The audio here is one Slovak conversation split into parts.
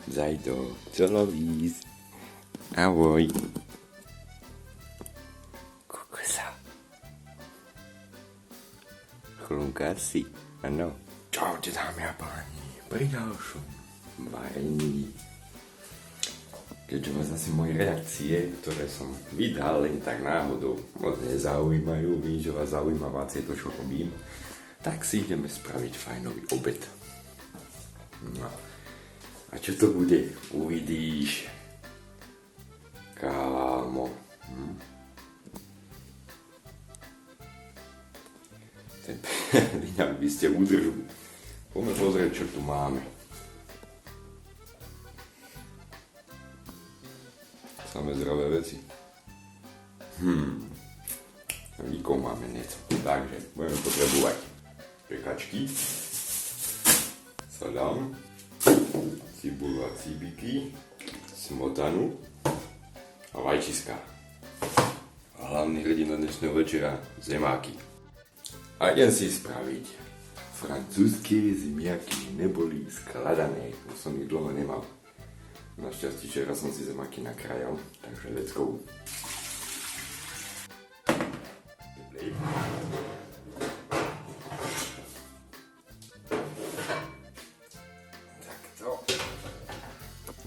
Zajdo, televíz. Ahoj. Kokosa. Chlunká si, ano. Čaute dámy a páni, pri ďalšom varení. Keďže vás asi moje reakcie, ktoré som vydal len tak náhodou, moc nezaujímajú, vím, že vás zaujíma viacej to, čo robím, tak si ideme spraviť fajnový obed. No. A čo to bude? Uvidíš. Kámo. Ten perliňak by ste udržali. Poďme pozrieť, čo tu máme. Samé zdravé veci. Víkov máme nieco. Takže budeme potrebovať pekačky, salám, cibulu a cibiky, smotanu a vajčiská. A hlavný hrdina dnešného večera zemáky. A idem si spraviť francúzske zemiaky neboli skladané. Už som ich dlho nemal. Našťastie včera som si zemáky nakrájal, takže let's go. Takto.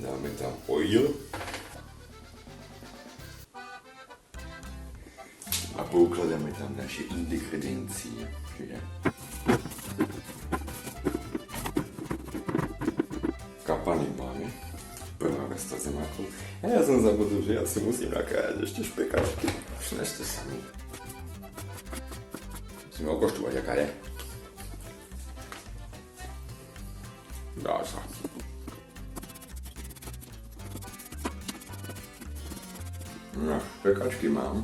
Dáme tam oil. A poukladáme tam naše ingrediencie. Kapaný máme. Prvá vrstva zemákov. Ja som zabudol, že ja si musím nakrájať ešte špekačky. Snažte sa mi. Musíme okoštovať, aká je. Dá sa. No, špekačky mám.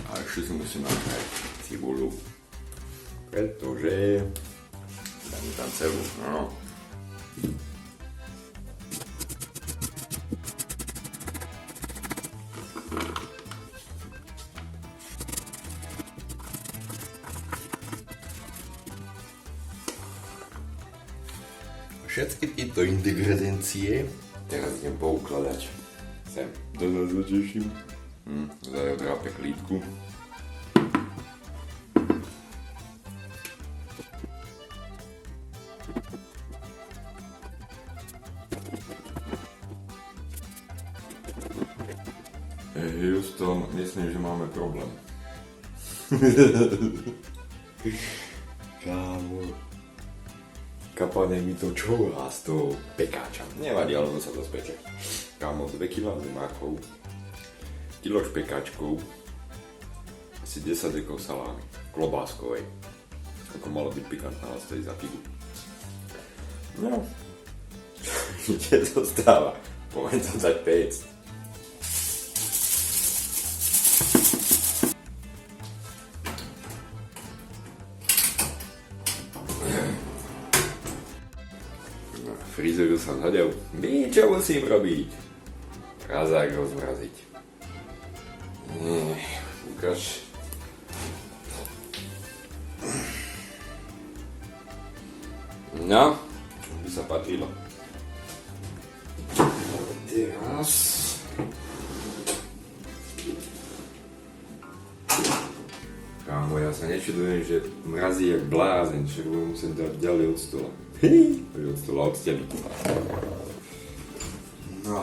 A ešte si musím nakrájať cibulu. Pretože dáme tam celú, no. Všetky tieto ingrediencie teraz idem poukladať sem. Dosť zateším. Zajodrá peklítku. Houston, myslím, že máme problém. Kámo. Kapané mi to čoulá z toho pekáča. Nevadí, alebo sa to speče. Kámo, 2 kg zemákov, kilo špekáčkov, asi 10 dekov salámy, klobáskovej. Ako malo byť pikantná, ale stojí za pivu. No, kde to stáva? Poďme to dať pécť. Frizeru sa zhodil. Čo musím robiť? Razák rozmraziť. Ukáž. No, by sa patrilo. Teraz. Kámo, ja sa nečudujem, že mrazí jak blázen, však budem musieť dať ďalej od stola. Od stola, od steny. No.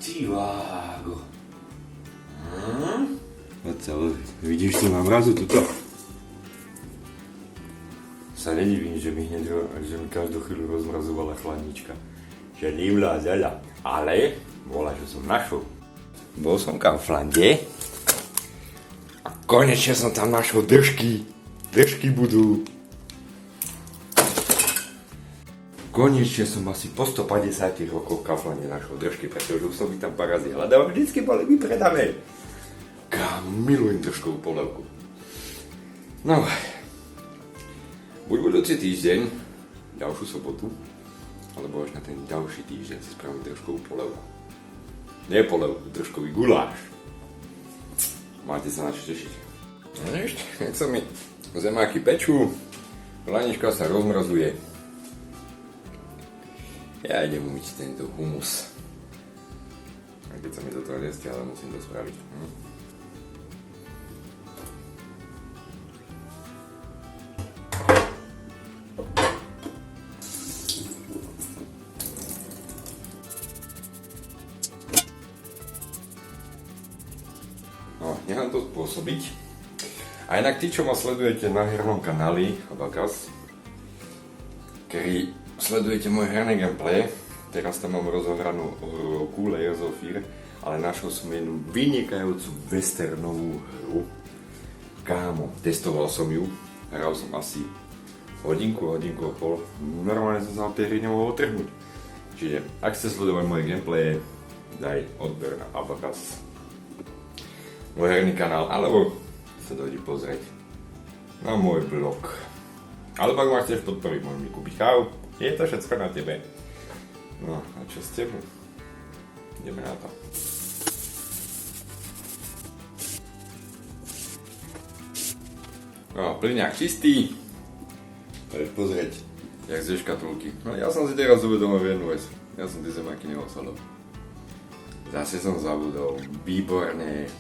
Tivágo. Vidíš tu na mrazu tuto? Sa nedivím, že mi každú chvíľu rozmrazovala chladnička. Že nemlá zela. Ale bola, že som našol. Bol som v Kauflande. Konečne som tam našiel držky. Držky budú. Konečne som asi po 150 rokoch v Kauflande našiel držky, pretože už som ich tam pár razy hľadal. Vždycky boli vypredané. Milujem držkovú polievku. No, buď budúci týždeň, ďalšiu sobotu, alebo až na ten ďalší týždeň si spravím držkovú polievku. Nie polievku, držkový guláš. Máte sa na čo tešiť. No ešte, nechcem mi Zemáky pečú, planička sa rozmrazuje. Ja idem umyť tento humus. A keď sa mi do toho nestiahla, musím to spraviť. No, nechám to spôsobiť. A inak tí, čo ma sledujete na hernom kanáli Abacus, ktorí sledujete moje herné gameplay, teraz tam mám rozohranú hru Layers of Fear, ale našiel som jednu vynikajúcu westernovú hru. Kámo, testoval som ju, hral som asi hodinku a pol, normálne som sa na tej hry nemohol otrhnúť. Čiže, ak chcete sledovať moje gameplay, daj odber na Abacus, môj herný kanál, alebo sa dojdi pozrieť na môj blog. Alebo ak ma chceš podporiť, môžem mi kúpiť kávu. Je to všetko na tebe. No a čo s tebou? Ideme na to. No, plyňák čistý. Poďš pozrieť, jak ze škatulky. No ja som si teraz uvedomil jednu vec. Ja som tie zemáky neosadol. Zase som zabudol. Výborné.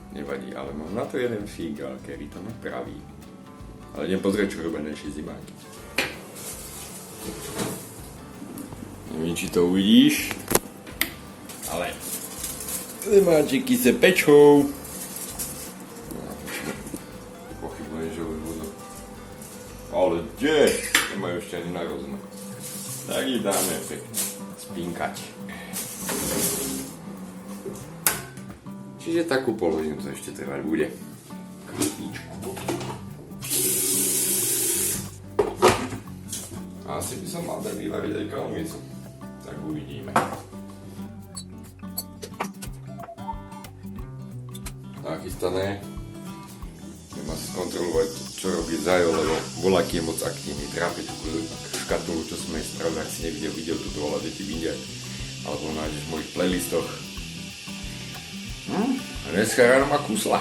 Nevadí, ale mám na to jeden fígal, ktorý to napraví. Ale idem pozrieť, čo robia naši zimáky. Neviem, či to uvidíš, ale zimáčiky sa pečou. Pochybujem, že už budú. Ale kde? Nemajú ešte ani na rozmer. Tak ich dáme pekne spinkať. Čiže takú pol hodinu to ešte trvať bude. Chvíľičku. Asi by som mal tak vyvariť aj kalmicu. Tak uvidíme. Nachystané. Idem asi skontrolovať, čo robí Zajo, lebo voľaký je moc aktívny. Trápi tú škatulu, čo sme spravili, ak si videl túto voľa deti vidia. Alebo nájdeš v mojich playlistoch. Dneska ráno ma kusla.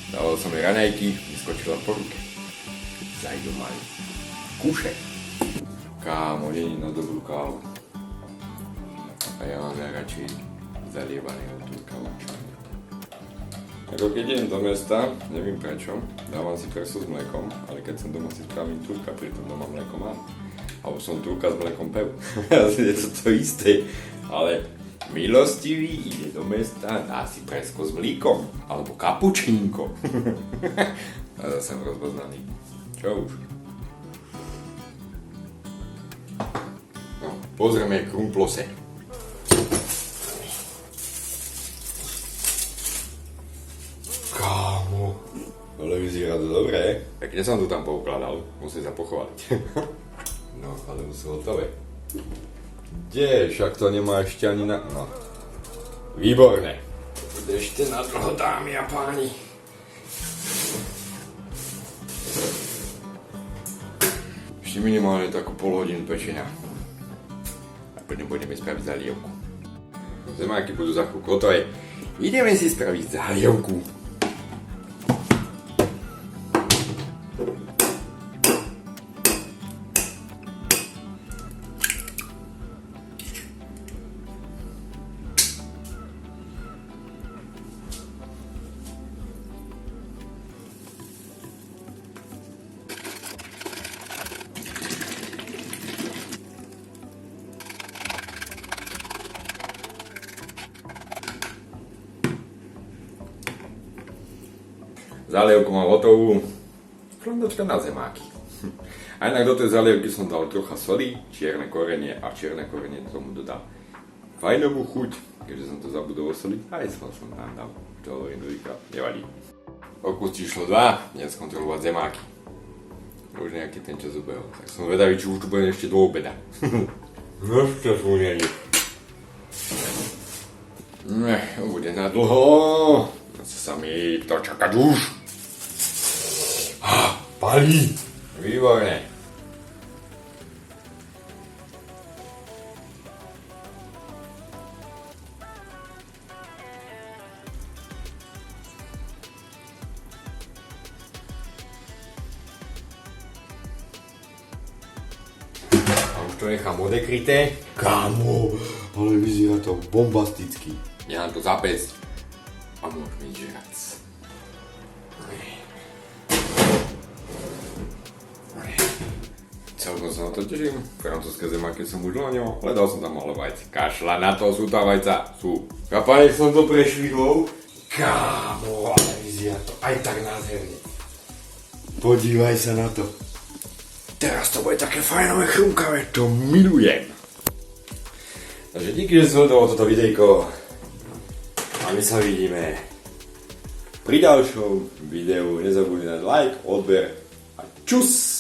Dával som jej raňajky, vyskočila po ruke. Zajdu mali. Kúše. Kámo, není na dobrú kávu. A ja mám najradšej zalievaného turkaláča. Ako keď idem do mesta, neviem prečo, dávam si presu s mlekom, ale keď som doma si spravím turka, pritom doma mleko mám. Alebo som turka s mlekom pev. Je to isté, ale milostivý ide do mesta, dá si presko s mlíkom, alebo kapučínko. A zase som rozpoznaný. Čo už? No, pozrieme krumplose. Kámo, ale vyzerá to dobré. Pekne som to tam poukladal, musím sa pochváliť. No, ale už sú hotové. Kde? Však to nemá ešte ani na... No. Výborné. To bude ešte na dlho, dámy a páni. Ešte minimálne takú pol hodinu pečenia. A potom budeme spraviť zalievku. Zemáky budú za chvíľku hotové. Ideme si spraviť zalievku. Zalievku mám hotovú. Frondočka na zemáky. A inak do tej zalievky som dal trocha soli, čierne korenie a čierne korenie tomu dodal fajnovú chuť, keďže som to zabudol osoliť. Aj sol som tam dal. Čo hovorím druhýkrát, nevadí. Pokus číslo 2, dnes kontrolovať zemáky. Už nejaký ten čas ubehol, tak som vedavý, či už tu bude ešte do obeda. No čo sú nie. Bude na dlho. Chce sa mi to čakať už. Palí. Výborné. to nechám odekryté. Kámo, ale vyzerá to bombasticky. Ja to zapesť a môžeme ísť žrať. Celkom sa na to teším. Francúzske zemaky som už loňo, ale dal som tam malo vajce. Kašľa na to, sú tam vajca. Sú. Kapane som to prešvihol. Kámo, ale vyzerá to aj tak nádherne. Podívaj sa na to. Teraz to bude také fajnové, chrumkavé, to milujem. Takže díky, že si sledoval toto videjko. A my sa vidíme pri ďalšom videu. Nezabudni dať like, odber a čus!